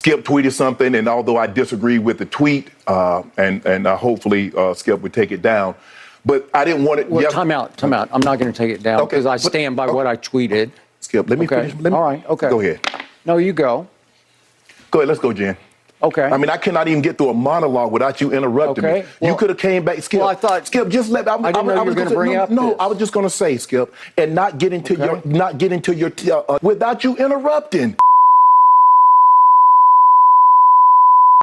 Skip tweeted something, and although I disagree with the tweet, and hopefully Skip would take it down, but I didn't want it. Well, time out. I'm not going to take it down because I stand by what I tweeted. Skip, let me finish. All right, okay. Go ahead. No, you go. Go ahead, let's go, Jen. Okay. I mean, I cannot even get through a monologue without you interrupting me. Well, you could have came back, Skip. Well, I thought Skip, just let. I didn't know you were going to bring up. No, I was just going to say, Skip, and not get into your without you interrupting.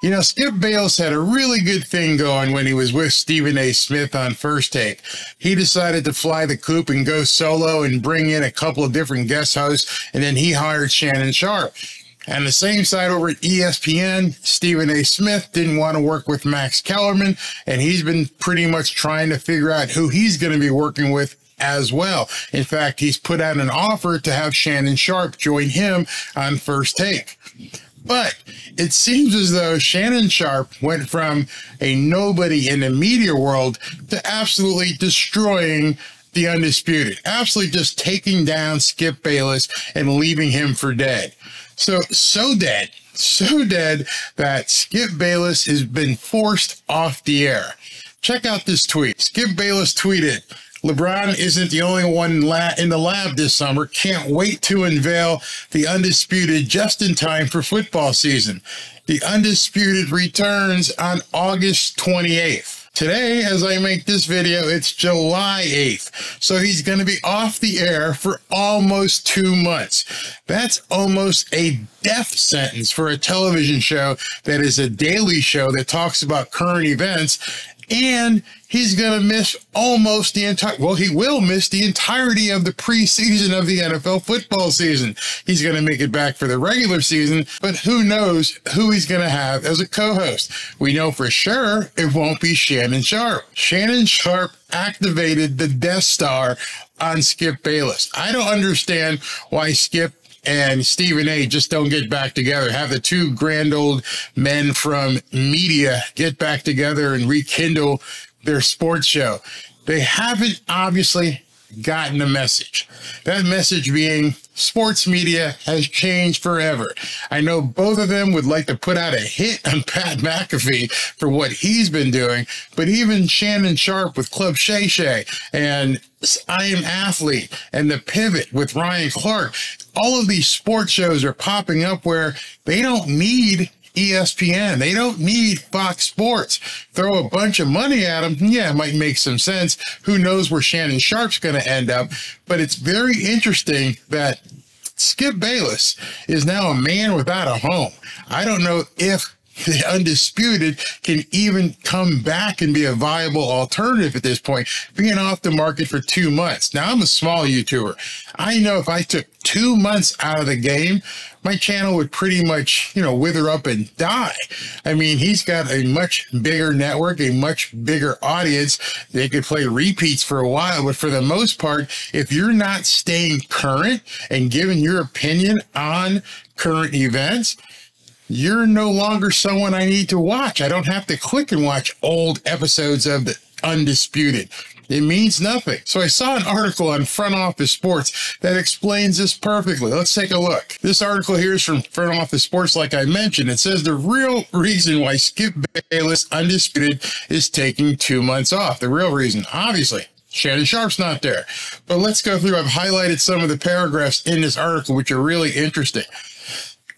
You know, Skip Bayless had a really good thing going when he was with Stephen A. Smith on First Take. He decided to fly the coop and go solo and bring in a couple of different guest hosts, and then he hired Shannon Sharpe. And the same side over at ESPN, Stephen A. Smith didn't want to work with Max Kellerman, and he's been pretty much trying to figure out who he's going to be working with as well. In fact, he's put out an offer to have Shannon Sharpe join him on First Take. But it seems as though Shannon Sharpe went from a nobody in the media world to absolutely destroying the Undisputed, absolutely just taking down Skip Bayless and leaving him for dead. So dead that Skip Bayless has been forced off the air. Check out this tweet. Skip Bayless tweeted, LeBron isn't the only one in the lab this summer. Can't wait to unveil the Undisputed just in time for football season. The Undisputed returns on August 28th. Today, as I make this video, it's July 8th. So he's going to be off the air for almost 2 months. That's almost a death sentence for a television show that is a daily show that talks about current events. And he's going to miss almost the entire, well, he will miss the entirety of the preseason of the NFL football season. He's going to make it back for the regular season, but who knows who he's going to have as a co-host. We know for sure it won't be Shannon Sharpe. Shannon Sharpe activated the Death Star on Skip Bayless. I don't understand why Skip and Stephen A. just don't get back together, have the two grand old men from media get back together and rekindle their sports show. They haven't obviously gotten the message. That message being sports media has changed forever. I know both of them would like to put out a hit on Pat McAfee for what he's been doing, but even Shannon Sharpe with Club Shay Shay and I Am Athlete and The Pivot with Ryan Clark, all of these sports shows are popping up where they don't need ESPN. They don't need Fox Sports. Throw a bunch of money at them. Yeah, it might make some sense. Who knows where Shannon Sharpe's going to end up? But it's very interesting that Skip Bayless is now a man without a home. I don't know if the Undisputed can even come back and be a viable alternative at this point, being off the market for 2 months. Now, I'm a small YouTuber. I know if I took 2 months out of the game, my channel would pretty much, wither up and die. I mean, he's got a much bigger network, a much bigger audience. They could play repeats for a while, but for the most part, if you're not staying current and giving your opinion on current events, you're no longer someone I need to watch. I don't have to click and watch old episodes of the Undisputed. It means nothing. So I saw an article on Front Office Sports that explains this perfectly. Let's take a look. This article here is from Front Office Sports, like I mentioned. It says the real reason why Skip Bayless Undisputed is taking 2 months off. The real reason, obviously, Shannon Sharpe's not there. But let's go through. I've highlighted some of the paragraphs in this article, which are really interesting.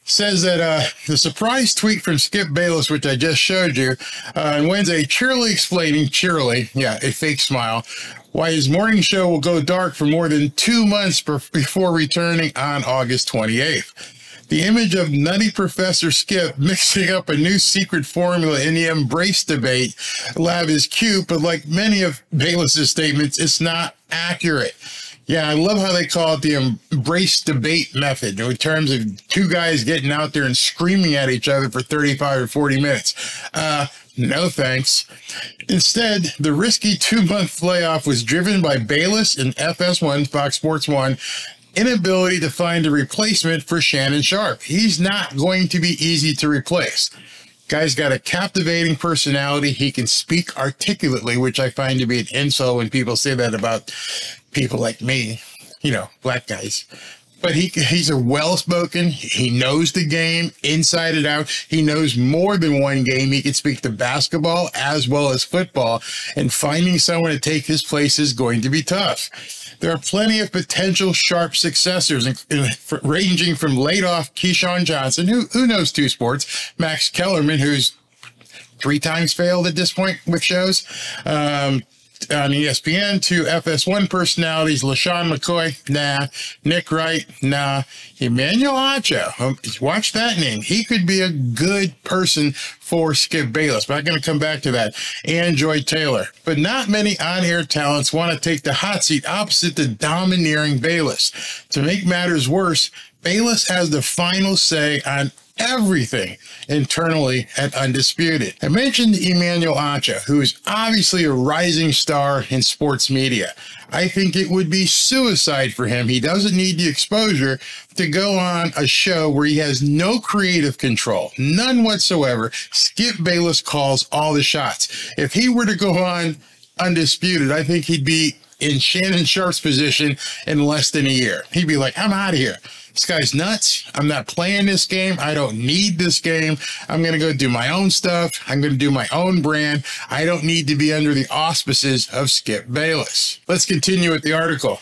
Says that the surprise tweet from Skip Bayless, which I just showed you, on Wednesday, cheerily explaining, a fake smile, why his morning show will go dark for more than 2 months before returning on August 28th. The image of Nutty Professor Skip mixing up a new secret formula in the Embrace debate lab is cute, but like many of Bayless's statements, it's not accurate. Yeah, I love how they call it the Embrace debate method in terms of two guys getting out there and screaming at each other for 35 or 40 minutes. No thanks. Instead, the risky 2-month layoff was driven by Bayless and FS1, Fox Sports 1, inability to find a replacement for Shannon Sharpe. He's not going to be easy to replace. Guy's got a captivating personality. He can speak articulately, which I find to be an insult when people say that about people like me, black guys. But he's a well-spoken, he knows the game inside and out. He knows more than one game. He can speak to basketball as well as football, and finding someone to take his place is going to be tough. There are plenty of potential Sharpe successors, ranging from late-off Keyshawn Johnson, who knows two sports, Max Kellerman, who's 3 times failed at this point with shows, on ESPN, to FS1 personalities, LaShawn McCoy, nah. Nick Wright, nah. Emmanuel Acho, watch that name. He could be a good person for Skip Bayless, but I'm going to come back to that. And Joy Taylor. But not many on-air talents want to take the hot seat opposite the domineering Bayless. To make matters worse, Bayless has the final say on everything internally at Undisputed. I mentioned Emmanuel Acho, who is obviously a rising star in sports media. I think it would be suicide for him. He doesn't need the exposure to go on a show where he has no creative control, none whatsoever. Skip Bayless calls all the shots. If he were to go on Undisputed, I think he'd be in Shannon Sharpe's position in less than a year. He'd be like, I'm out of here. This guy's nuts. I'm not playing this game. I don't need this game. I'm going to go do my own stuff. I'm going to do my own brand. I don't need to be under the auspices of Skip Bayless. Let's continue with the article.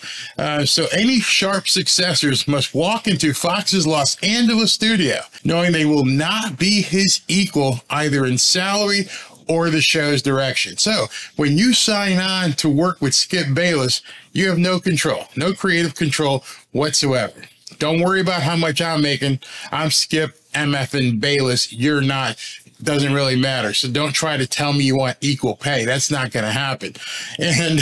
So any Sharpe successors must walk into Fox's Los Angeles studio knowing they will not be his equal either in salary or the show's direction. So when you sign on to work with Skip Bayless, you have no control, no creative control whatsoever. Don't worry about how much I'm making. I'm Skip MF Bayless. You're not. Doesn't really matter. So don't try to tell me you want equal pay. That's not going to happen. And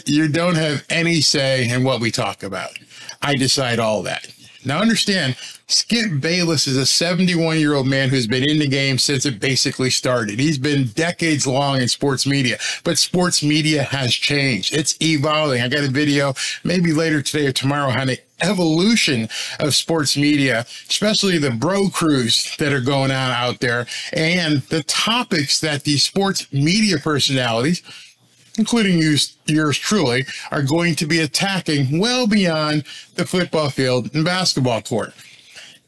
you don't have any say in what we talk about. I decide all that. Now understand, Skip Bayless is a 71-year-old man who's been in the game since it basically started. He's been decades long in sports media, but sports media has changed. It's evolving. I got a video maybe later today or tomorrow on the evolution of sports media, especially the bro crews that are going on out there, and the topics that these sports media personalities, including yours truly, are going to be attacking well beyond the football field and basketball court.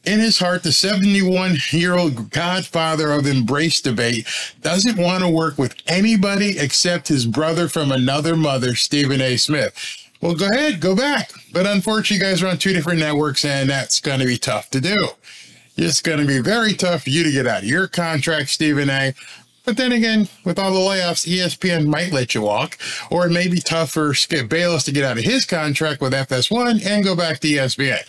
In his heart, the 71-year-old godfather of embrace debate doesn't want to work with anybody except his brother from another mother, Stephen A. Smith. Well, go ahead, go back. But unfortunately, you guys are on 2 different networks, and that's going to be tough to do. It's going to be very tough for you to get out of your contract, Stephen A. But then again, with all the layoffs, ESPN might let you walk, or it may be tough for Skip Bayless to get out of his contract with FS1 and go back to ESPN.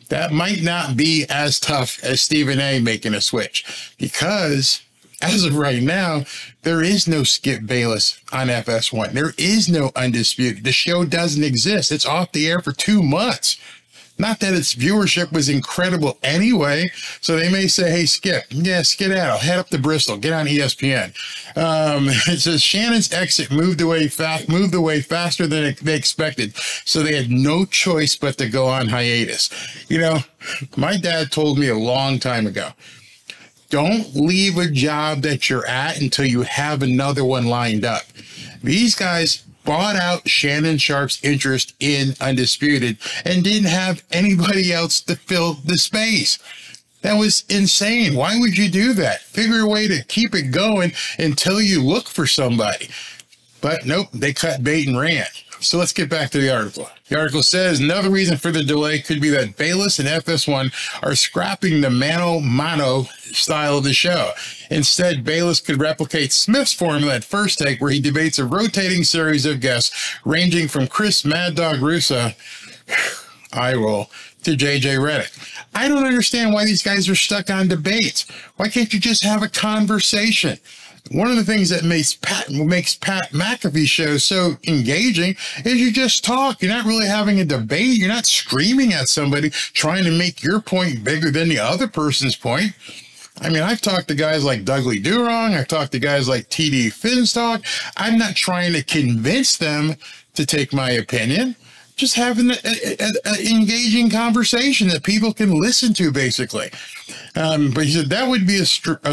That might not be as tough as Stephen A. making a switch, because as of right now, there is no Skip Bayless on FS1. There is no Undisputed. The show doesn't exist. It's off the air for 2 months. Not that its viewership was incredible anyway, so they may say, hey, Skip, yeah, skedaddle, head up to Bristol, get on ESPN. It says Shannon's exit moved away faster than they expected, so they had no choice but to go on hiatus. You know, my dad told me a long time ago, don't leave a job that you're at until you have another one lined up. These guys bought out Shannon Sharpe's interest in Undisputed and didn't have anybody else to fill the space. That was insane. Why would you do that? Figure a way to keep it going until you look for somebody. But nope, they cut bait and ran. So let's get back to the article. The article says another reason for the delay could be that Bayless and FS1 are scrapping the mano-mano style of the show. Instead, Bayless could replicate Smith's formula at First Take, where he debates a rotating series of guests ranging from Chris Mad Dog Russo, eye roll, to JJ Redick. I don't understand why these guys are stuck on debates. Why can't you just have a conversation? One of the things that makes Pat McAfee's show so engaging is you just talk. You're not really having a debate. You're not screaming at somebody trying to make your point bigger than the other person's point. I mean, I've talked to guys like Dudley Durong. I've talked to guys like TD Finstock. I'm not trying to convince them to take my opinion. Just having an engaging conversation that people can listen to, basically. But he said that would be a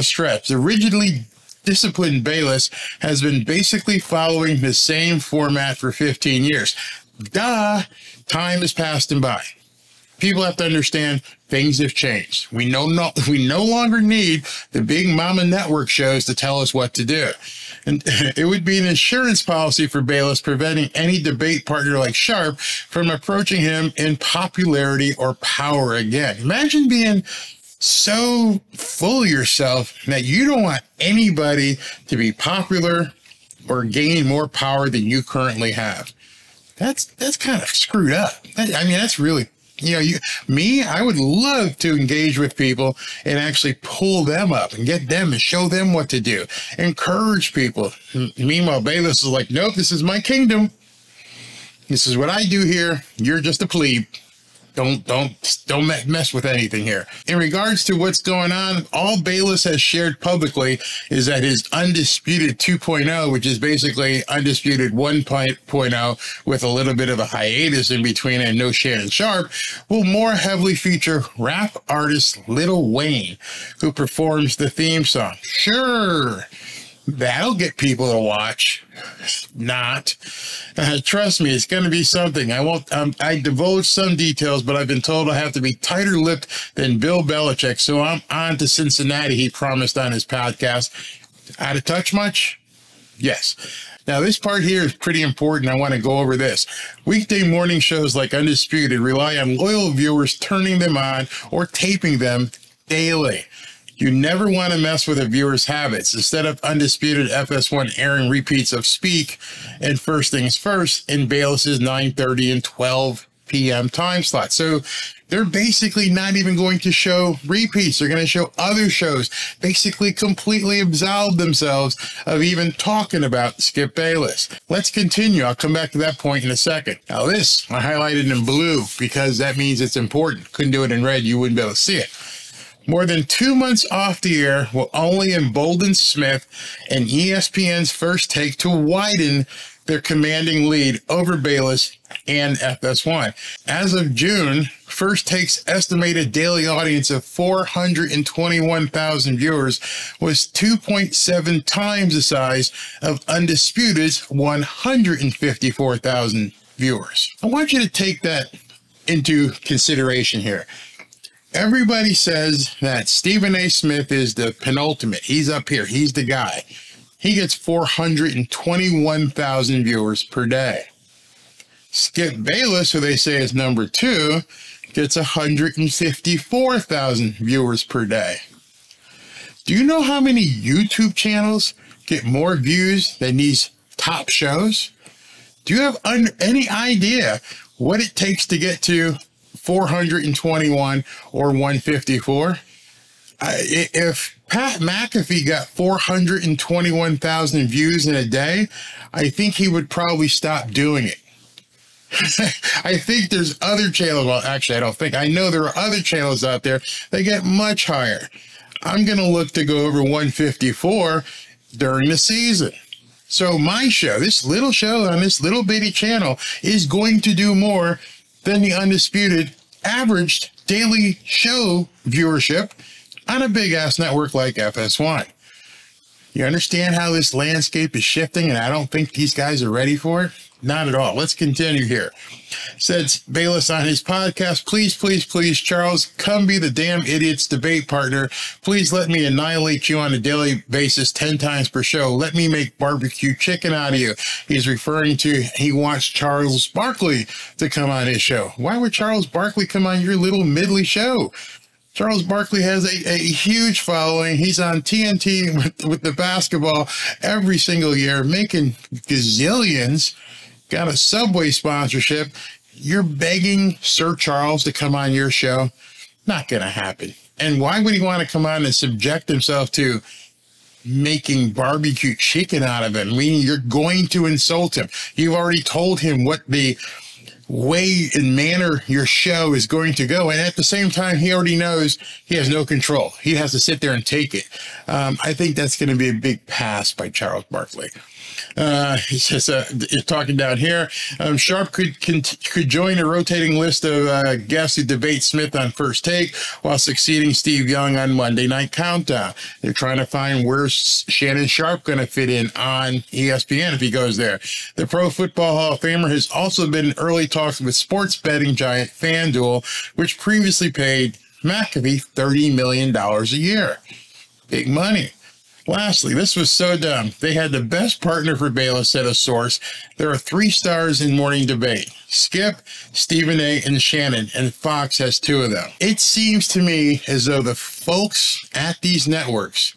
stretch. The rigidly disciplined Bayless has been basically following the same format for 15 years. Duh, time has passed him by. People have to understand things have changed. We no longer need the big mama network shows to tell us what to do. And it would be an insurance policy for Bayless preventing any debate partner like Sharpe from approaching him in popularity or power again. Imagine being so full of yourself that you don't want anybody to be popular or gain more power than you currently have. That's kind of screwed up. I mean, that's really, I would love to engage with people and actually pull them up and get them and show them what to do. Encourage people. Meanwhile, Bayless is like, nope, this is my kingdom. This is what I do here. You're just a plebe. Don't mess with anything here. In regards to what's going on, all Bayless has shared publicly is that his Undisputed 2.0, which is basically Undisputed 1.0 with a little bit of a hiatus in between and no Shannon Sharpe, will more heavily feature rap artist Lil Wayne, who performs the theme song. Sure, that'll get people to watch. Not. Trust me, it's going to be something. I divulged some details, but I've been told I have to be tighter-lipped than Bill Belichick, so I'm on to Cincinnati, he promised on his podcast. Out of touch much? Yes. Now, this part here is pretty important. I want to go over this. Weekday morning shows like Undisputed rely on loyal viewers turning them on or taping them daily. You never want to mess with a viewer's habits. Instead of Undisputed FS1 airing repeats of Speak and First Things First in Bayless's 9:30 and 12 p.m. time slot. So they're basically not even going to show repeats. They're going to show other shows, basically completely absolve themselves of even talking about Skip Bayless. Let's continue. I'll come back to that point in a second. Now this, I highlighted in blue because that means it's important. Couldn't do it in red. You wouldn't be able to see it. More than 2 months off the air will only embolden Smith and ESPN's First Take to widen their commanding lead over Bayless and FS1. As of June, First Take's estimated daily audience of 421,000 viewers was 2.7 times the size of Undisputed's 154,000 viewers. I want you to take that into consideration here. Everybody says that Stephen A. Smith is the penultimate. He's up here. He's the guy. He gets 421,000 viewers per day. Skip Bayless, who they say is number 2, gets 154,000 viewers per day. Do you know how many YouTube channels get more views than these top shows? Do you have any idea what it takes to get to 421 or 154? If Pat McAfee got 421,000 views in a day, I think he would probably stop doing it. I think there's other channels. Well, actually, I don't think. I know there are other channels out there that get much higher. I'm going to look to go over 154 during the season. So my show, this little show on this little bitty channel, is going to do more than the Undisputed averaged daily show viewership on a big-ass network like FS1. You understand how this landscape is shifting, and I don't think these guys are ready for it? Not at all. Let's continue here. Said Bayless on his podcast, please, please, please, Charles, come be the damn idiot's debate partner. Please let me annihilate you on a daily basis 10 times per show. Let me make barbecue chicken out of you. He's referring to, he wants Charles Barkley to come on his show. Why would Charles Barkley come on your little middly show? Charles Barkley has a huge following. He's on TNT with the basketball every single year, making gazillions. Got a Subway sponsorship. You're begging Sir Charles to come on your show? Not going to happen. And why would he want to come on and subject himself to making barbecue chicken out of him? Meaning you're going to insult him. You've already told him what the way and manner your show is going to go. And at the same time, he already knows he has no control. He has to sit there and take it. I think that's going to be a big pass by Charles Barkley. He says, talking down here, Sharpe could join a rotating list of guests who debate Smith on First Take while succeeding Steve Young on Monday Night Countdown. They're trying to find where's Shannon Sharpe going to fit in on ESPN if he goes there. The Pro Football Hall of Famer has also been in early talks with sports betting giant FanDuel, which previously paid McAfee $30 million a year. Big money. Lastly, this was so dumb. They had the best partner for Bayless, said a source. There are 3 stars in morning debate: Skip, Stephen A., and Shannon, and Fox has 2 of them. It seems to me as though the folks at these networks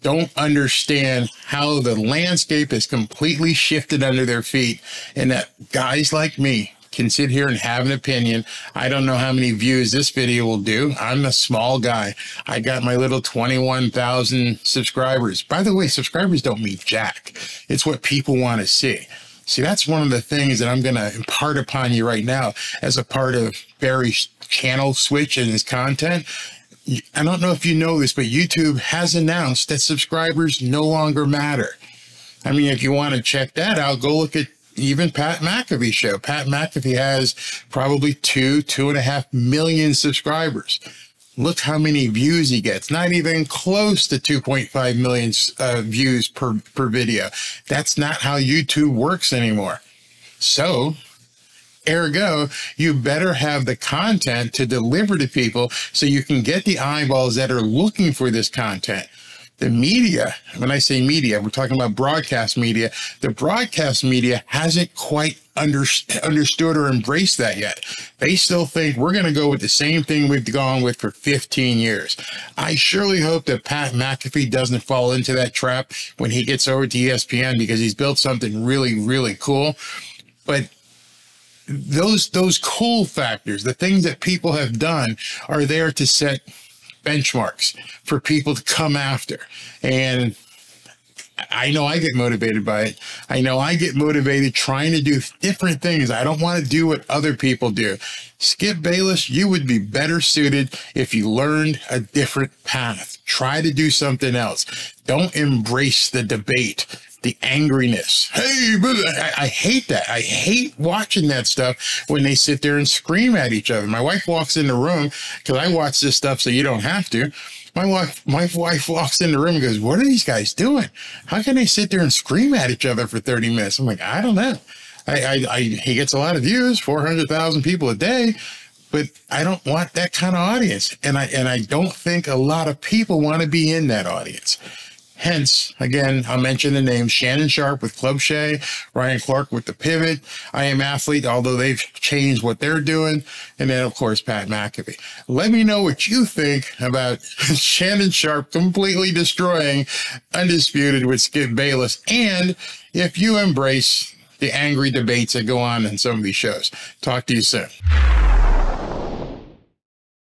don't understand how the landscape has completely shifted under their feet, and that guys like me can sit here and have an opinion. I don't know how many views this video will do. I'm a small guy. I got my little 21,000 subscribers. By the way, subscribers don't mean jack. It's what people want to see. See, that's one of the things that I'm going to impart upon you right now as a part of Barry's channel switch and his content. I don't know if you know this, but YouTube has announced that subscribers no longer matter. I mean, if you want to check that out, go look at even Pat McAfee's show. Pat McAfee has probably 2.5 million subscribers. Look how many views he gets. Not even close to 2.5 million views per video. That's not how YouTube works anymore. So, ergo, you better have the content to deliver to people so you can get the eyeballs that are looking for this content. The media, when I say media, we're talking about broadcast media. The broadcast media hasn't quite understood or embraced that yet. They still think we're going to go with the same thing we've gone with for 15 years. I surely hope that Pat McAfee doesn't fall into that trap when he gets over to ESPN, because he's built something really, really cool. But those cool factors, the things that people have done, are there to set benchmarks for people to come after. And I know I get motivated by it. I know I get motivated trying to do different things. I don't want to do what other people do. Skip Bayless, you would be better suited if you learned a different path. Try to do something else. Don't embrace the debate, the angriness. Hey, I hate that. I hate watching that stuff when they sit there and scream at each other. My wife walks in the room, because I watch this stuff so you don't have to. My wife walks in the room and goes, what are these guys doing? How can they sit there and scream at each other for 30 minutes? I'm like, I don't know. He gets a lot of views, 400,000 people a day, but I don't want that kind of audience. And I don't think a lot of people want to be in that audience. Hence, again, I'll mention the names: Shannon Sharpe with Club Shay, Ryan Clark with The Pivot, I Am Athlete, although they've changed what they're doing, and then, of course, Pat McAfee. Let me know what you think about Shannon Sharpe completely destroying Undisputed with Skip Bayless, and if you embrace the angry debates that go on in some of these shows. Talk to you soon.